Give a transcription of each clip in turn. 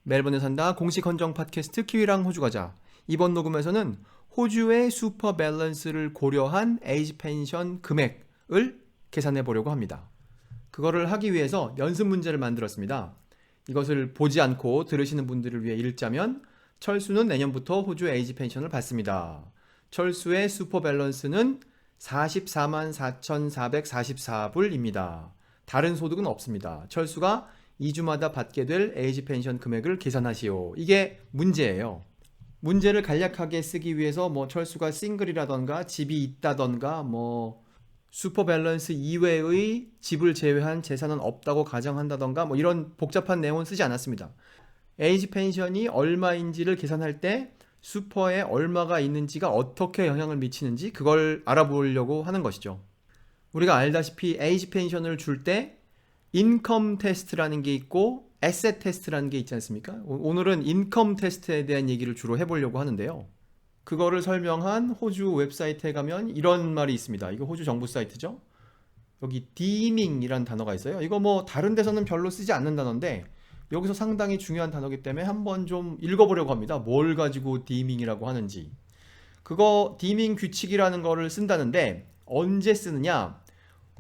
멜번에 산다 공식 헌정 팟캐스트 키위랑 호주 가자. 이번 녹음에서는 호주의 슈퍼 밸런스를 고려한 에이지 펜션 금액을 계산해 보려고 합니다. 그거를 하기 위해서 연습 문제를 만들었습니다. 이것을 보지 않고 들으시는 분들을 위해 읽자면, 철수는 내년부터 호주 에이지 펜션을 받습니다. 철수의 슈퍼 밸런스는 44만 4,444불입니다. 다른 소득은 없습니다. 철수가 2주마다 받게 될 에이지 펜션 금액을 계산하시오. 이게 문제예요. 문제를 간략하게 쓰기 위해서 철수가 싱글이라던가 집이 있다던가 슈퍼 밸런스 이외의 집을 제외한 재산은 없다고 가정한다던가 이런 복잡한 내용은 쓰지 않았습니다. 에이지 펜션이 얼마인지를 계산할 때 슈퍼에 얼마가 있는지가 어떻게 영향을 미치는지 그걸 알아보려고 하는 것이죠. 우리가 알다시피 에이지 펜션을 줄 때 인컴 테스트라는 게 있고 에셋 테스트라는 게 있지 않습니까? 오늘은 인컴 테스트에 대한 얘기를 주로 해보려고 하는데요. 그거를 설명한 호주 웹사이트에 가면 이런 말이 있습니다. 이거 호주 정부 사이트죠. 여기 디밍이라는 단어가 있어요. 이거 다른 데서는 별로 쓰지 않는 단어인데 여기서 상당히 중요한 단어이기 때문에 한번 좀 읽어보려고 합니다. 뭘 가지고 디밍이라고 하는지. 그거 디밍 규칙이라는 거를 쓴다는데 언제 쓰느냐?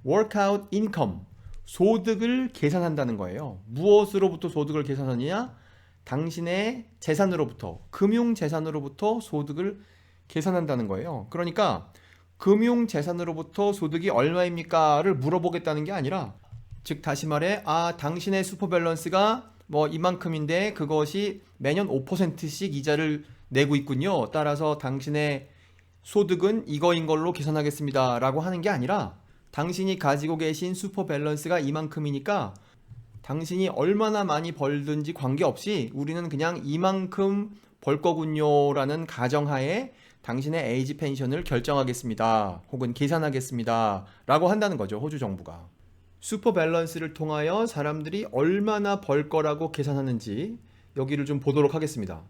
workout income, 소득을 계산한다는 거예요. 무엇으로부터 소득을 계산하느냐? 당신의 재산으로부터, 금융재산으로부터 소득을 계산한다는 거예요. 그러니까 금융재산으로부터 소득이 얼마입니까?를 물어보겠다는 게 아니라, 즉 다시 말해 당신의 슈퍼밸런스가 이만큼인데 그것이 매년 5%씩 이자를 내고 있군요. 따라서 당신의 소득은 이거인 걸로 계산하겠습니다 라고 하는 게 아니라, 당신이 가지고 계신 슈퍼 밸런스가 이만큼이니까 당신이 얼마나 많이 벌든지 관계없이 우리는 그냥 이만큼 벌 거군요 라는 가정하에 당신의 에이지 펜션을 결정하겠습니다 혹은 계산하겠습니다 라고 한다는 거죠. 호주 정부가 슈퍼 밸런스를 통하여 사람들이 얼마나 벌 거라고 계산하는지 여기를 좀 보도록 하겠습니다.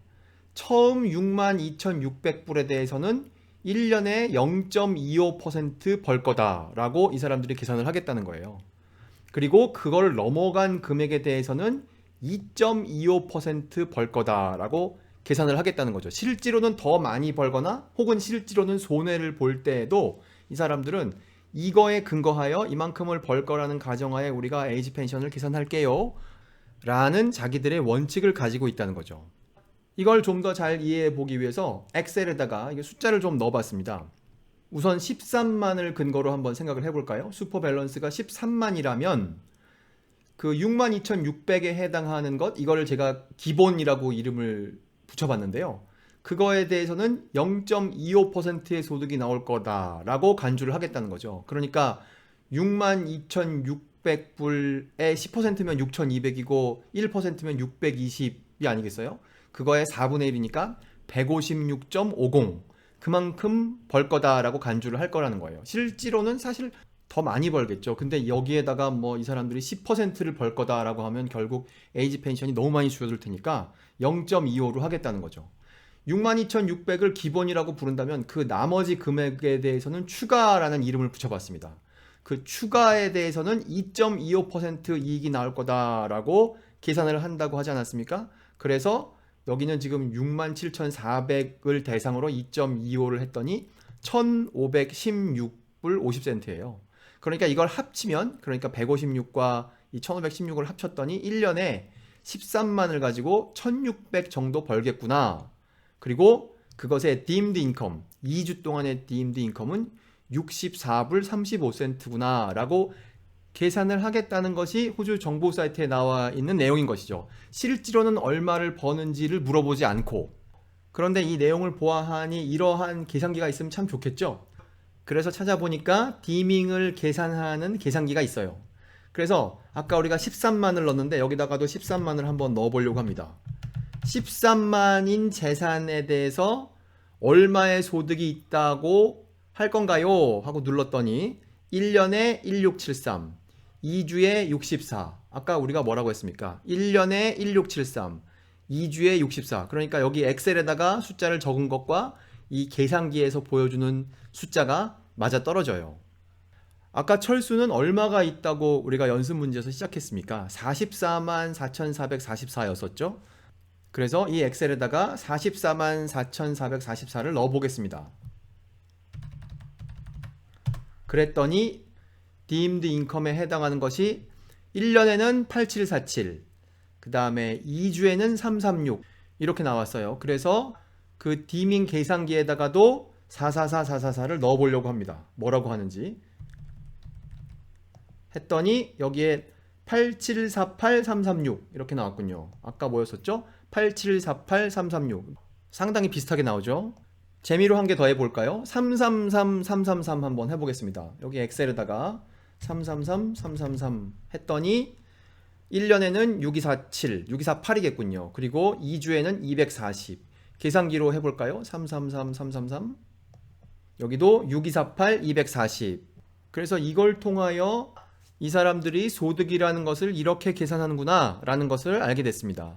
처음 62,600불에 대해서는 1년에 0.25% 벌 거다라고 이 사람들이 계산을 하겠다는 거예요. 그리고 그걸 넘어간 금액에 대해서는 2.25%벌 거다라고 계산을 하겠다는 거죠. 실제로는 더 많이 벌거나 혹은 실제로는 손해를 볼 때에도 이 사람들은 이거에 근거하여 이만큼을 벌 거라는 가정하에 우리가 에이지 펜션을 계산할게요 라는 자기들의 원칙을 가지고 있다는 거죠. 이걸 좀 더 잘 이해해 보기 위해서 엑셀에다가 숫자를 좀 넣어봤습니다. 우선 13만을 근거로 한번 생각을 해볼까요? 슈퍼 밸런스가 13만이라면 그 62,600에 해당하는 것, 이거를 제가 기본이라고 이름을 붙여봤는데요. 그거에 대해서는 0.25%의 소득이 나올 거다라고 간주를 하겠다는 거죠. 그러니까 62,600불에 10%면 6,200이고 1%면 620이 아니겠어요? 그거의 4분의 1이니까 156.50, 그만큼 벌 거다라고 간주를 할 거라는 거예요. 실제로는 사실 더 많이 벌겠죠. 근데 여기에다가 이 사람들이 10%를 벌 거다라고 하면 결국 에이지 펜션이 너무 많이 줄어들 테니까 0.25로 하겠다는 거죠. 62,600을 기본이라고 부른다면 그 나머지 금액에 대해서는 추가라는 이름을 붙여봤습니다. 그 추가에 대해서는 2.25% 이익이 나올 거다라고 계산을 한다고 하지 않았습니까? 그래서 여기는 지금 67,400을 대상으로 2.25를 했더니 1,516불 50센트예요. 그러니까 이걸 합치면, 그러니까 156과 이 1,516을 합쳤더니 1년에 13만을 가지고 1,600 정도 벌겠구나. 그리고 그것의 deemed income, 2주 동안의 deemed income은 64불 35센트구나 라고 계산을 하겠다는 것이 호주 정보 사이트에 나와 있는 내용인 것이죠. 실제로는 얼마를 버는지를 물어보지 않고. 그런데 이 내용을 보아하니 이러한 계산기가 있으면 참 좋겠죠. 그래서 찾아보니까 디밍을 계산하는 계산기가 있어요. 그래서 아까 우리가 13만을 넣었는데 여기다가도 13만을 한번 넣어보려고 합니다. 13만인 재산에 대해서 얼마의 소득이 있다고 할 건가요? 하고 눌렀더니 1년에 1673, 2주에 64. 아까 우리가 뭐라고 했습니까? 1년에 1673, 2주에 64. 그러니까 여기 엑셀에다가 숫자를 적은 것과 이 계산기에서 보여주는 숫자가 맞아떨어져요. 아까 철수는 얼마가 있다고 우리가 연습 문제에서 시작했습니까? 44만 4,444였었죠? 그래서 이 엑셀에다가 444,444를 넣어 보겠습니다. 그랬더니 deemed income에 해당하는 것이 1년에는 8747, 그 다음에 2주에는 336 이렇게 나왔어요. 그래서 그 디밍 계산기에다가도 444444를 넣어 보려고 합니다. 뭐라고 하는지 했더니 여기에 8748336 이렇게 나왔군요. 아까 뭐였었죠? 8748336 상당히 비슷하게 나오죠. 재미로 한 개 더 해볼까요? 333333 한번 해보겠습니다. 여기 엑셀에다가 333333 했더니 1년에는 6247, 6248이겠군요. 그리고 2주에는 240. 계산기로 해볼까요? 333333 여기도 6248, 240. 그래서 이걸 통하여 이 사람들이 소득이라는 것을 이렇게 계산하는구나 라는 것을 알게 됐습니다.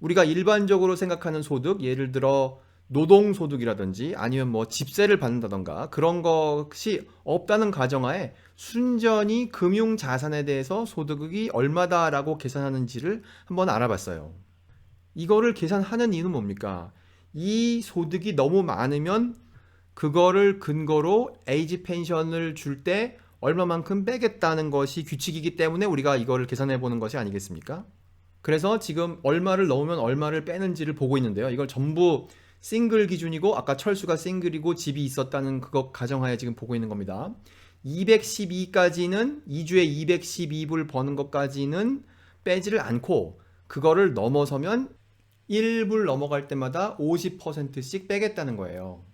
우리가 일반적으로 생각하는 소득, 예를 들어 노동소득이라든지 아니면 뭐 집세를 받는다던가 그런 것이 없다는 가정하에 순전히 금융자산에 대해서 소득이 얼마다라고 계산하는지를 한번 알아봤어요. 이거를 계산하는 이유는 뭡니까? 이 소득이 너무 많으면 그거를 근거로 에이지 펜션을 줄 때 얼마만큼 빼겠다는 것이 규칙이기 때문에 우리가 이거를 계산해 보는 것이 아니겠습니까? 그래서 지금 얼마를 넣으면 얼마를 빼는지를 보고 있는데요. 이걸 전부 싱글 기준이고 아까 철수가 싱글이고 집이 있었다는 그거 가정하에 지금 보고 있는 겁니다. 212까지는 2주에 212불 버는 것까지는 빼지를 않고 그거를 넘어서면 1불 넘어갈 때마다 50%씩 빼겠다는 거예요.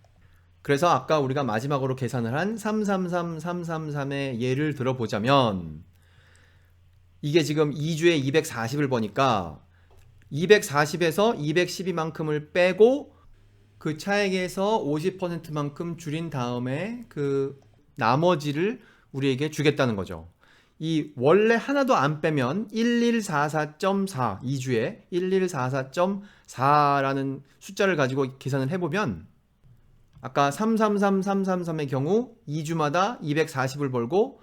그래서 아까 우리가 마지막으로 계산을 한 333333의 예를 들어보자면 이게 지금 2주에 240을 버니까 240에서 212만큼을 빼고 그 차액에서 50%만큼 줄인 다음에 그 나머지를 우리에게 주겠다는 거죠. 이 원래 하나도 안 빼면 1144.4 2주에 1144.4라는 숫자를 가지고 계산을 해보면 아까 333333의 경우 2주마다 240을 벌고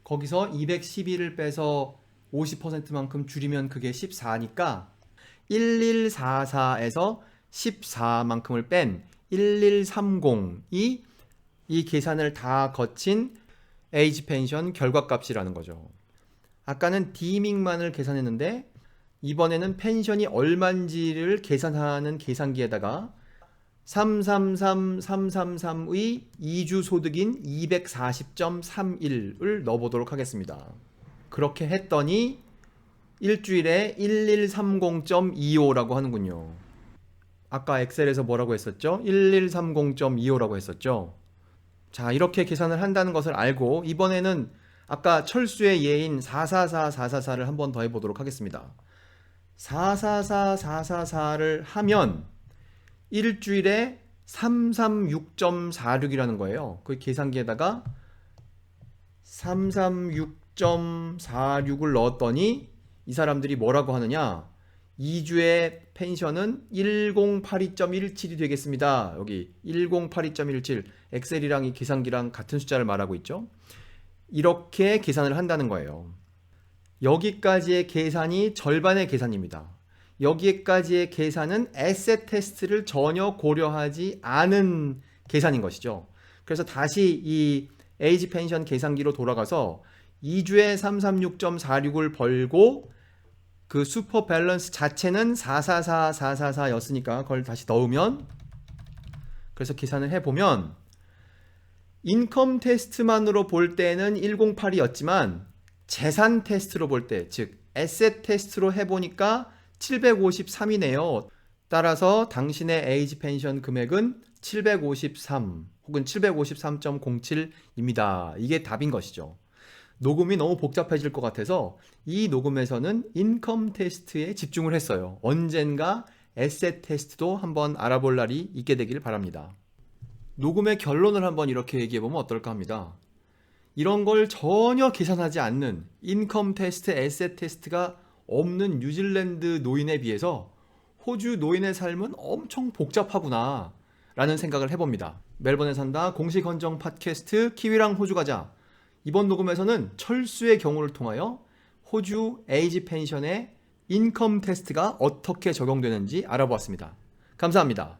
거기서 212를 빼서 50%만큼 줄이면 그게 14니까 1144에서 14만큼을 뺀 1130이 이 계산을 다 거친 에이지 펜션 결과값이라는 거죠. 아까는 디밍만을 계산했는데 이번에는 펜션이 얼마인지를 계산하는 계산기에다가 333333의 2주 소득인 240.31을 넣어보도록 하겠습니다. 그렇게 했더니 일주일에 1130.25라고 하는군요. 아까 엑셀에서 뭐라고 했었죠? 1130.25라고 했었죠. 자, 이렇게 계산을 한다는 것을 알고 이번에는 아까 철수의 예인 444444를 한번 더 해보도록 하겠습니다. 444444를 하면 일주일에 336.46이라는 거예요. 그 계산기에다가 336.46을 넣었더니 이 사람들이 뭐라고 하느냐? 2주의 펜션은 1082.17이 되겠습니다. 여기 1082.17 엑셀이랑 이 계산기랑 같은 숫자를 말하고 있죠. 이렇게 계산을 한다는 거예요. 여기까지의 계산이 절반의 계산입니다. 여기까지의 계산은 에셋 테스트를 전혀 고려하지 않은 계산인 것이죠. 그래서 다시 이 에이지 펜션 계산기로 돌아가서 2주에 336.46을 벌고 그 슈퍼 밸런스 자체는 444444였으니까 그걸 다시 넣으면 그래서 계산을 해보면 인컴 테스트만으로 볼 때는 108이었지만 재산 테스트로 볼 때, 즉 에셋 테스트로 해보니까 753이네요. 따라서 당신의 에이지 펜션 금액은 753 혹은 753.07입니다. 이게 답인 것이죠. 녹음이 너무 복잡해질 것 같아서 이 녹음에서는 인컴 테스트에 집중을 했어요. 언젠가 에셋 테스트도 한번 알아볼 날이 있게 되길 바랍니다. 녹음의 결론을 한번 이렇게 얘기해보면 어떨까 합니다. 이런 걸 전혀 계산하지 않는 인컴 테스트, 에셋 테스트가 없는 뉴질랜드 노인에 비해서 호주 노인의 삶은 엄청 복잡하구나 라는 생각을 해봅니다. 멜번에 산다 공식 헌정 팟캐스트 키위랑 호주 가자. 이번 녹음에서는 철수의 경우를 통하여 호주 에이지 펜션의 인컴 테스트가 어떻게 적용되는지 알아보았습니다. 감사합니다.